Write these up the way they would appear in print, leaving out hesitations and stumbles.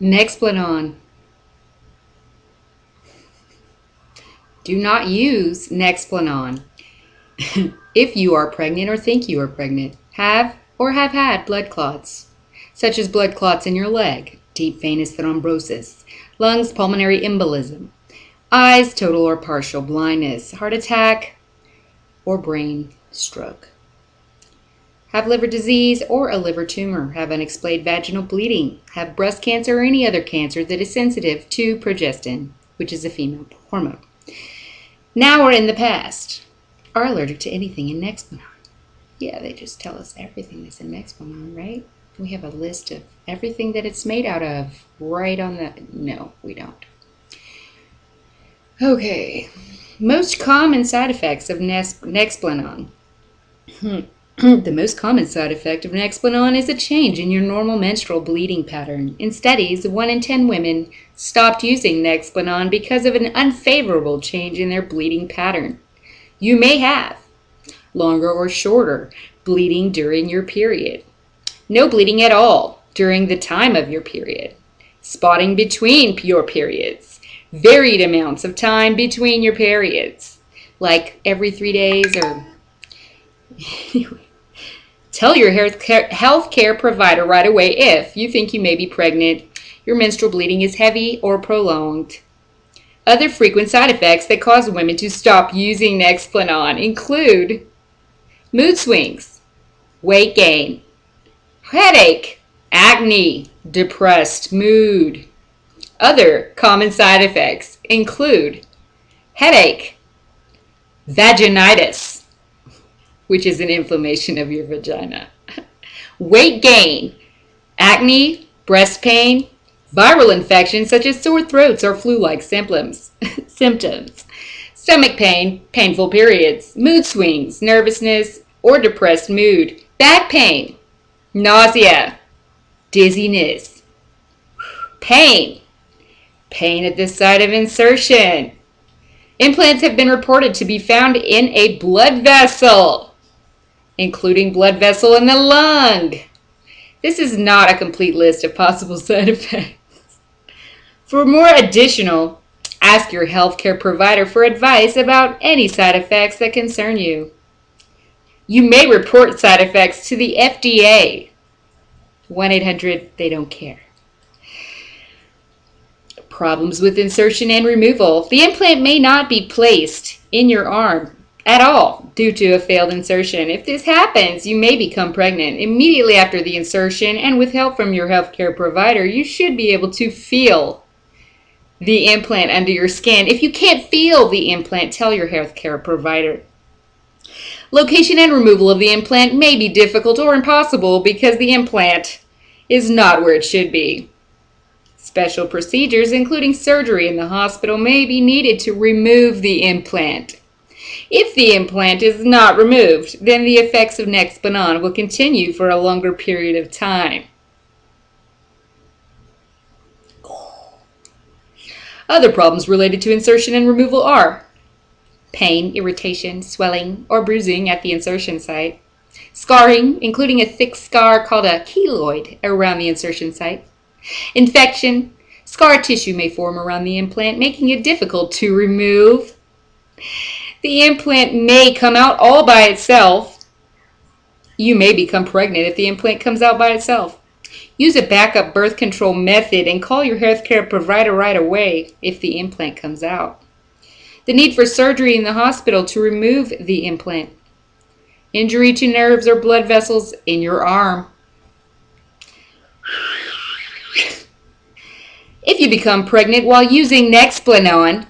Nexplanon. Do not use Nexplanon if you are pregnant or think you are pregnant, have or have had blood clots, such as blood clots in your leg, deep venous thrombosis, lungs, pulmonary embolism, eyes, total or partial blindness, heart attack, or brain stroke. Have liver disease or a liver tumor, have unexplained vaginal bleeding, have breast cancer or any other cancer that is sensitive to progestin, which is a female hormone. Now or in the past, are allergic to anything in Nexplanon. Yeah, they just tell us everything that's in Nexplanon, right? We have a list of everything that it's made out of right on the... No, we don't. Okay. Most common side effects of Nexplanon. The most common side effect of Nexplanon is a change in your normal menstrual bleeding pattern. In studies, 1 in 10 women stopped using Nexplanon because of an unfavorable change in their bleeding pattern. You may have longer or shorter bleeding during your period, no bleeding at all during the time of your period, spotting between your periods, varied amounts of time between your periods, like every 3 days or... Tell your health care provider right away if you think you may be pregnant, your menstrual bleeding is heavy or prolonged. Other frequent side effects that cause women to stop using Nexplanon include mood swings, weight gain, headache, acne, depressed mood. Other common side effects include headache, vaginitis, which is an inflammation of your vagina, weight gain, acne, breast pain, viral infections such as sore throats or flu-like symptoms, stomach pain, painful periods, mood swings, nervousness or depressed mood, back pain, nausea, dizziness, pain at the site of insertion. Implants have been reported to be found in a blood vessel, including blood vessel in the lung. This is not a complete list of possible side effects. For more additional, ask your healthcare provider for advice about any side effects that concern you. You may report side effects to the FDA. 1-800, they don't care. Problems with insertion and removal. The implant may not be placed in your arm at all due to a failed insertion. If this happens, you may become pregnant. Immediately after the insertion and with help from your healthcare provider, you should be able to feel the implant under your skin. If you can't feel the implant, tell your healthcare provider. Location and removal of the implant may be difficult or impossible because the implant is not where it should be. Special procedures, including surgery in the hospital, may be needed to remove the implant. If the implant is not removed, then the effects of Nexplanon will continue for a longer period of time. Other problems related to insertion and removal are pain, irritation, swelling, or bruising at the insertion site, scarring, including a thick scar called a keloid around the insertion site, infection. Scar tissue may form around the implant, making it difficult to remove. The implant may come out all by itself. You may become pregnant if the implant comes out by itself. Use a backup birth control method and call your healthcare provider right away if the implant comes out. The need for surgery in the hospital to remove the implant. Injury to nerves or blood vessels in your arm. If you become pregnant while using Nexplanon,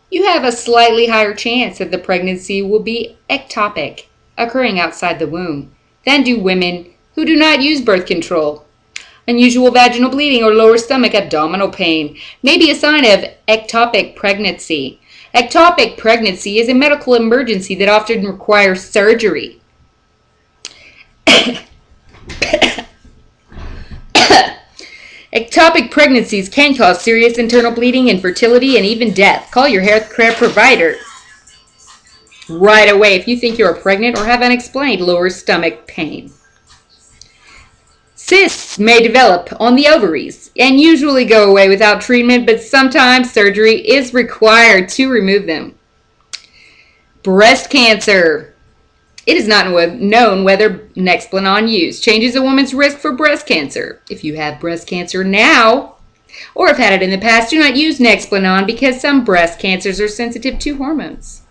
you have a slightly higher chance that the pregnancy will be ectopic, occurring outside the womb, than do women who do not use birth control. Unusual vaginal bleeding or lower stomach abdominal pain may be a sign of ectopic pregnancy. Ectopic pregnancy is a medical emergency that often requires surgery. Ectopic pregnancies can cause serious internal bleeding, infertility, and even death. Call your healthcare provider right away if you think you are pregnant or have unexplained lower stomach pain. Cysts may develop on the ovaries and usually go away without treatment, but sometimes surgery is required to remove them. Breast cancer. It is not known whether Nexplanon use changes a woman's risk for breast cancer. If you have breast cancer now or have had it in the past, do not use Nexplanon because some breast cancers are sensitive to hormones.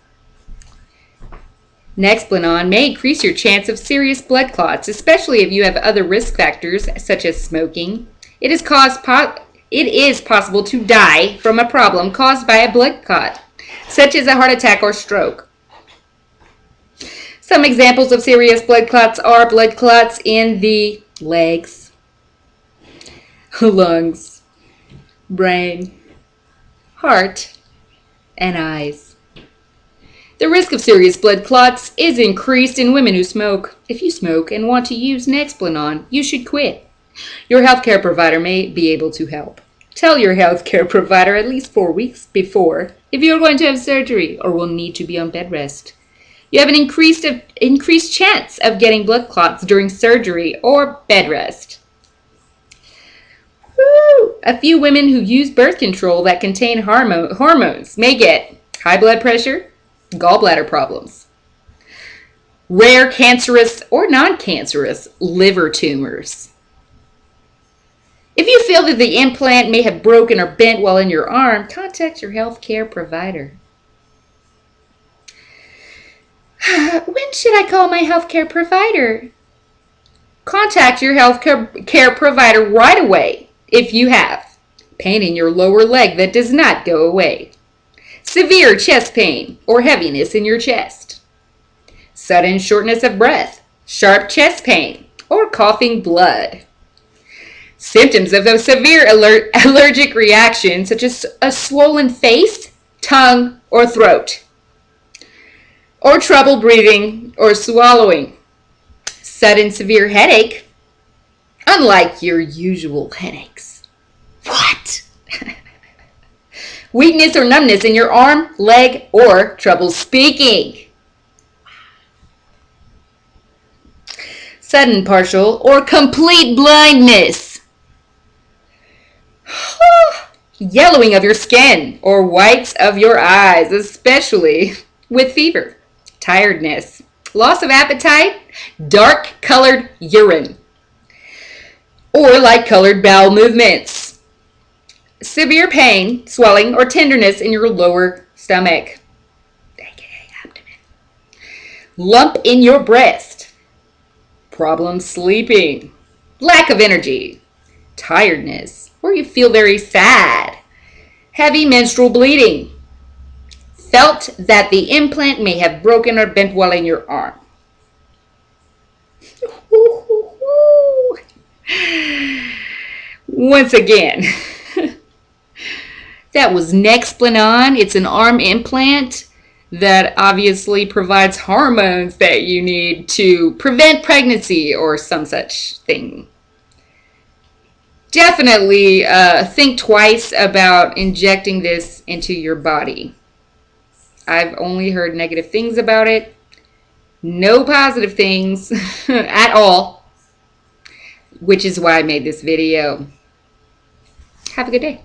Nexplanon may increase your chance of serious blood clots, especially if you have other risk factors such as smoking. It is possible to die from a problem caused by a blood clot, such as a heart attack or stroke. Some examples of serious blood clots are blood clots in the legs, lungs, brain, heart, and eyes. The risk of serious blood clots is increased in women who smoke. If you smoke and want to use Nexplanon, you should quit. Your healthcare provider may be able to help. Tell your healthcare provider at least 4 weeks before if you are going to have surgery or will need to be on bed rest. You have an increased chance of getting blood clots during surgery or bed rest. A few women who use birth control that contain hormones may get high blood pressure, gallbladder problems, rare cancerous or non-cancerous liver tumors. If you feel that the implant may have broken or bent while in your arm, contact your healthcare provider. When should I call my healthcare provider? Contact your healthcare provider right away if you have pain in your lower leg that does not go away, severe chest pain or heaviness in your chest, sudden shortness of breath, sharp chest pain, or coughing blood. Symptoms of a severe allergic reaction such as a swollen face, tongue, or throat, or trouble breathing or swallowing. Sudden severe headache, unlike your usual headaches. What? Weakness or numbness in your arm, leg, or trouble speaking. Sudden partial or complete blindness. Yellowing of your skin or whites of your eyes, especially with fever. Tiredness, loss of appetite, dark colored urine, or light colored bowel movements. Severe pain, swelling, or tenderness in your lower stomach, aka abdomen. Lump in your breast. Problem sleeping. Lack of energy. Tiredness, or you feel very sad. Heavy menstrual bleeding. Felt that the implant may have broken or bent while in your arm. Once again, that was Nexplanon. It's an arm implant that obviously provides hormones that you need to prevent pregnancy or some such thing. Definitely think twice about injecting this into your body. I've only heard negative things about it. No positive things at all, which is why I made this video. Have a good day.